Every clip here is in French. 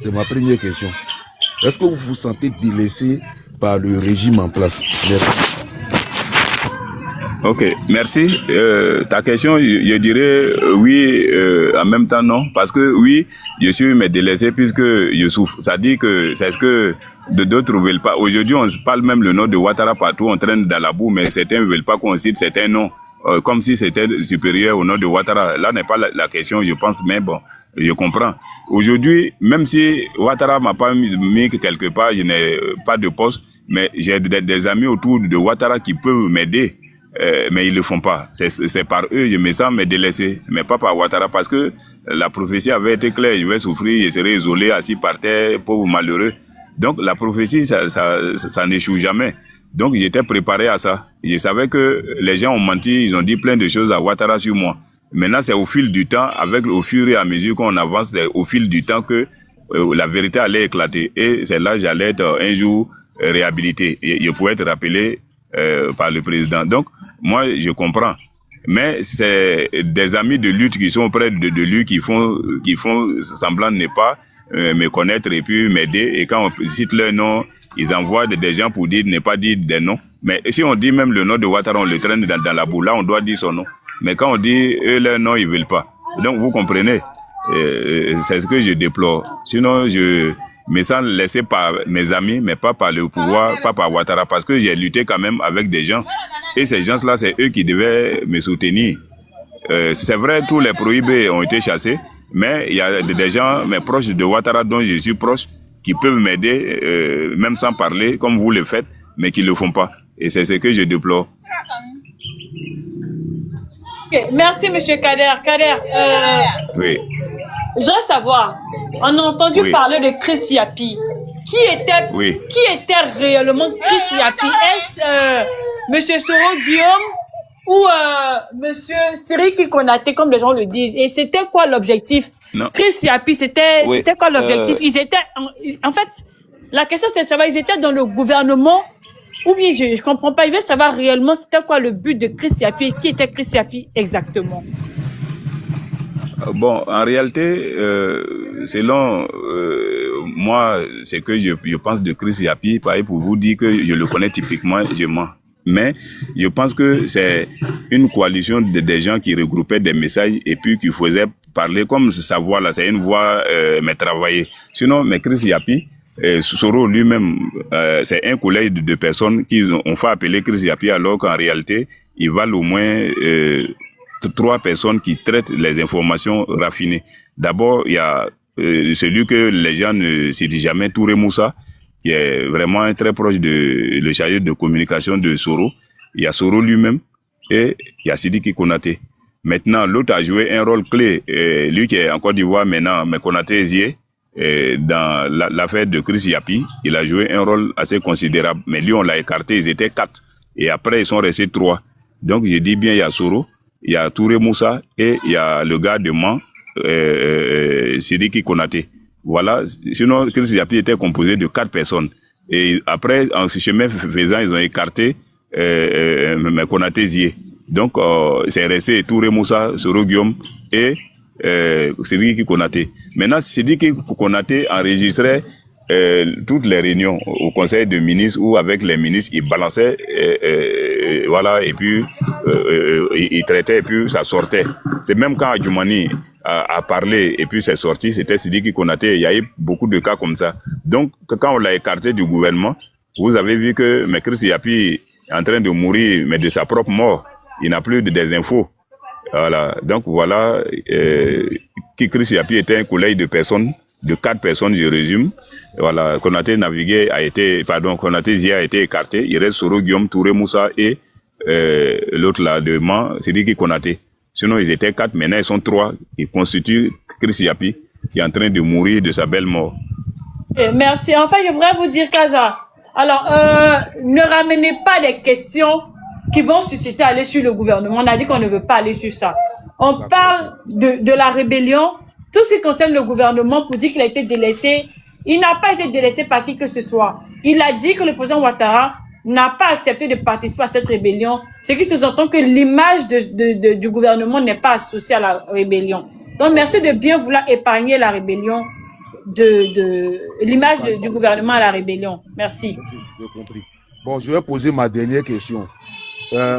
C'est ma première question. Est-ce que vous vous sentez délaissé par le régime en place? Merci. Ok, merci. Ta question, je dirais oui, en même temps non, parce que oui, je suis mais délaissé puisque je souffre. Ça dit que c'est ce que d'autres ne veulent pas. Aujourd'hui, on se parle même le nom de Ouattara partout, on traîne dans la boue, mais certains ne veulent pas qu'on cite certains noms, comme si c'était supérieur au nom de Ouattara. Là n'est pas la question, je pense, mais bon, je comprends. Aujourd'hui, même si Ouattara m'a pas mis quelque part, je n'ai pas de poste, mais j'ai des amis autour de Ouattara qui peuvent m'aider. Mais ils le font pas. C'est par eux, je me sens me délaissé, mais pas par Ouattara, parce que la prophétie avait été claire, je vais souffrir, je serai isolé, assis par terre, pauvre malheureux. Donc la prophétie, ça n'échoue jamais. Donc j'étais préparé à ça. Je savais que les gens ont menti, ils ont dit plein de choses à Ouattara sur moi. Maintenant, c'est au fil du temps, au fur et à mesure qu'on avance, c'est au fil du temps que la vérité allait éclater. Et c'est là que j'allais être un jour réhabilité. Et je pouvais être rappelé par le président. Donc, moi, je comprends. Mais c'est des amis de lutte qui sont près de lui, qui font semblant de ne pas me connaître et puis m'aider. Et quand on cite leur nom, ils envoient des gens pour dire, ne pas dire des noms. Mais si on dit même le nom de Ouattara, on le traîne dans la boue. Là, on doit dire son nom. Mais quand on dit eux, leur nom, ils veulent pas. Donc, vous comprenez. C'est ce que je déplore. Sinon, je me sens laissé par mes amis, mais pas par le pouvoir, pas par Ouattara, parce que j'ai lutté quand même avec des gens. Et ces gens-là, c'est eux qui devaient me soutenir. C'est vrai, tous les prohibés ont été chassés, mais il y a des gens, mes proches de Ouattara, dont je suis proche, qui peuvent m'aider, même sans parler, comme vous le faites, mais qui ne le font pas. Et c'est ce que je déplore. Okay, merci, M. Kader. Kader, oui. Je voudrais savoir, on a entendu parler de Chris Yapi. Qui était réellement Chris Yapi? Est-ce M. Soro Guillaume ou M. Siriki Konaté, comme les gens le disent? Et c'était quoi l'objectif? Chris Yapi, c'était quoi l'objectif? Ils étaient, en fait, la question c'est de savoir, ils étaient dans le gouvernement ou bien je ne comprends pas. Je veux savoir réellement c'était quoi le but de Chris Yapi et qui était Chris Yapi exactement? Bon, en réalité, selon moi, c'est que je pense de Chris Yapi, pareil pour vous dire que je le connais typiquement, je mens. Mais je pense que c'est une coalition des gens qui regroupaient des messages et puis qui faisaient parler comme sa voix là, c'est une voix mais travaillée. Sinon, mais Chris Yapi, Soro lui-même, c'est un collège de personnes qui ont fait appeler Chris Yapi alors qu'en réalité, ils valent au moins 3 personnes qui traitent les informations raffinées. D'abord, il y a celui que les gens ne citent jamais, Touré Moussa, qui est vraiment très proche de le chargé de communication de Soro. Il y a Soro lui-même et il y a Sidiki Konaté. Maintenant, l'autre a joué un rôle clé, lui qui est en Côte d'Ivoire maintenant, mais Konaté Ezié, dans l'affaire de Chris Yapi, il a joué un rôle assez considérable. Mais lui, on l'a écarté, ils étaient 4. Et après, ils sont restés 3. Donc, je dis bien, il y a Soro, il y a Touré Moussa et il y a le gars de Man, Sidiki Konaté. Voilà. Sinon, Chris Yapi était composé de 4 personnes. Et après, en ce chemin faisant, ils ont écarté Konaté Zié. Donc, c'est resté Touré Moussa, Soro Guillaume et Sidiki Konaté. Maintenant, Sidiki Konaté enregistrait toutes les réunions au conseil de ministres ou avec les ministres, il balançait, voilà, et puis il traitait et puis ça sortait. C'est même quand Adjoumani a parlé et puis c'est sorti, c'était Sidiki Konaté. Il y a eu beaucoup de cas comme ça. Donc, quand on l'a écarté du gouvernement, vous avez vu que Chris Yapi est en train de mourir, mais de sa propre mort. Il n'a plus des infos. Voilà. Donc voilà, Chris Yapi était un collège de personnes, de 4 personnes, je résume. Voilà, Konaté Konaté Zia a été écarté. Il reste Soro Guillaume, Touré Moussa et l'autre là de Man, Sidiki Konaté. Sinon, ils étaient 4, maintenant ils sont 3 qui constituent Chris Yapi, qui est en train de mourir de sa belle mort. Merci. Enfin, je voudrais vous dire, Kaza, alors, ne ramenez pas les questions qui vont susciter aller sur le gouvernement. On a dit qu'on ne veut pas aller sur ça. On parle de la rébellion, tout ce qui concerne le gouvernement pour dire qu'il a été délaissé. Il n'a pas été délaissé par qui que ce soit. Il a dit que le président Ouattara n'a pas accepté de participer à cette rébellion, ce qui sous-entend que l'image du gouvernement n'est pas associée à la rébellion. Donc, merci de bien vouloir épargner la rébellion l'image du gouvernement à la rébellion. Merci. J'ai compris. Bon, je vais poser ma dernière question.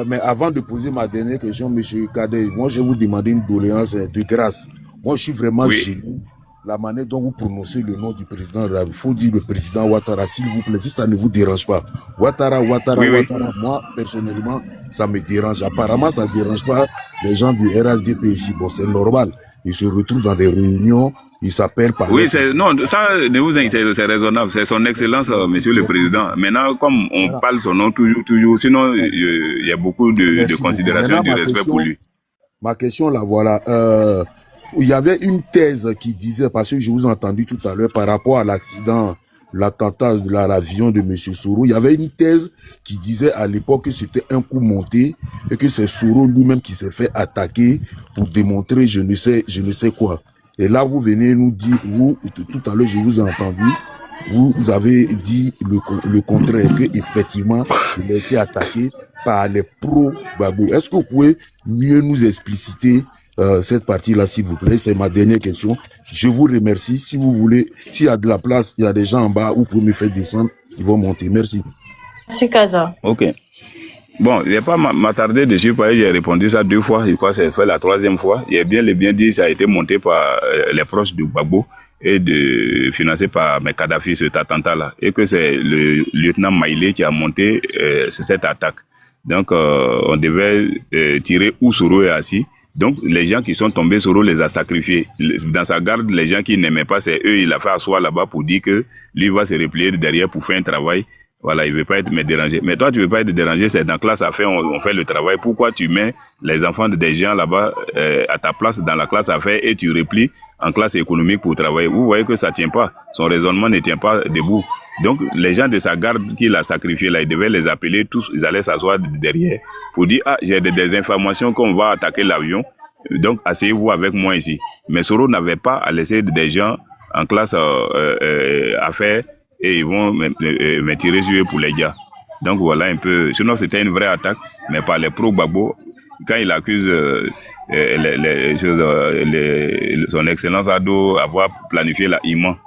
Mais avant de poser ma dernière question, M. Kadey, moi, je vais vous demander une doléance de grâce. Moi, je suis vraiment gêné. La manière dont vous prononcez le nom du président, il faut dire le président Ouattara, s'il vous plaît, si ça ne vous dérange pas. Ouattara, moi, personnellement, ça me dérange. Apparemment, ça ne dérange pas les gens du RHDP ici. Bon, c'est normal. Ils se retrouvent dans des réunions, ils s'appellent par... Oui, non, ça, ne vous inquiétez, c'est raisonnable. C'est son excellence, monsieur le président. Maintenant, comme on parle son nom toujours, sinon, il y a beaucoup de considération et de respect pour lui. Ma question, la voilà. Il y avait une thèse qui disait, parce que je vous ai entendu tout à l'heure par rapport à l'accident, l'attentat de l'avion de M. Soro, il y avait une thèse qui disait à l'époque que c'était un coup monté et que c'est Soro lui-même qui s'est fait attaquer pour démontrer je ne sais quoi. Et là, vous venez nous dire, vous, tout à l'heure, je vous ai entendu, vous avez dit le contraire, que effectivement, il a été attaqué par les pro-Gbagbo. Est-ce que vous pouvez mieux nous expliciter cette partie-là, s'il vous plaît? C'est ma dernière question. Je vous remercie. Si vous voulez, s'il y a de la place, il y a des gens en bas, vous pouvez me faire descendre, ils vont monter. Merci. Merci, Kaza. Ok. Bon, je ne vais pas m'attarder dessus, parce que j'ai répondu ça 2 fois. Je crois que c'est fait la 3e fois. Il est bien dit, ça a été monté par les proches du Gbagbo et financé par Kadhafi, cet attentat-là. Et que c'est le lieutenant Maïlé qui a monté cette attaque. Donc, on devait tirer où Soro est assis. Donc, les gens qui sont tombés, Soro les a sacrifiés. Dans sa garde, les gens qui n'aimaient pas, c'est eux, il a fait asseoir là-bas pour dire que lui va se replier derrière pour faire un travail. Voilà, il veut pas être dérangé. Mais toi, tu veux pas être dérangé, c'est dans classe à faire, on fait le travail. Pourquoi tu mets les enfants des gens là-bas à ta place dans la classe à faire et tu replies en classe économique pour travailler? Vous voyez que ça tient pas. Son raisonnement ne tient pas debout. Donc, les gens de sa garde qu'il a sacrifiés là, il devait les appeler tous, ils allaient s'asseoir derrière pour dire, ah, j'ai des informations qu'on va attaquer l'avion. Donc, asseyez-vous avec moi ici. Mais Soro n'avait pas à laisser des gens en classe à faire et ils vont me tirer sur eux pour les gars. Donc voilà un peu. Sinon c'était une vraie attaque, mais par les pro-Gbagbo, quand il accuse son excellence Ado avoir planifié la IMA.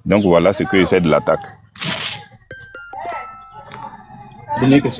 Donc voilà ce que c'est de l'attaque.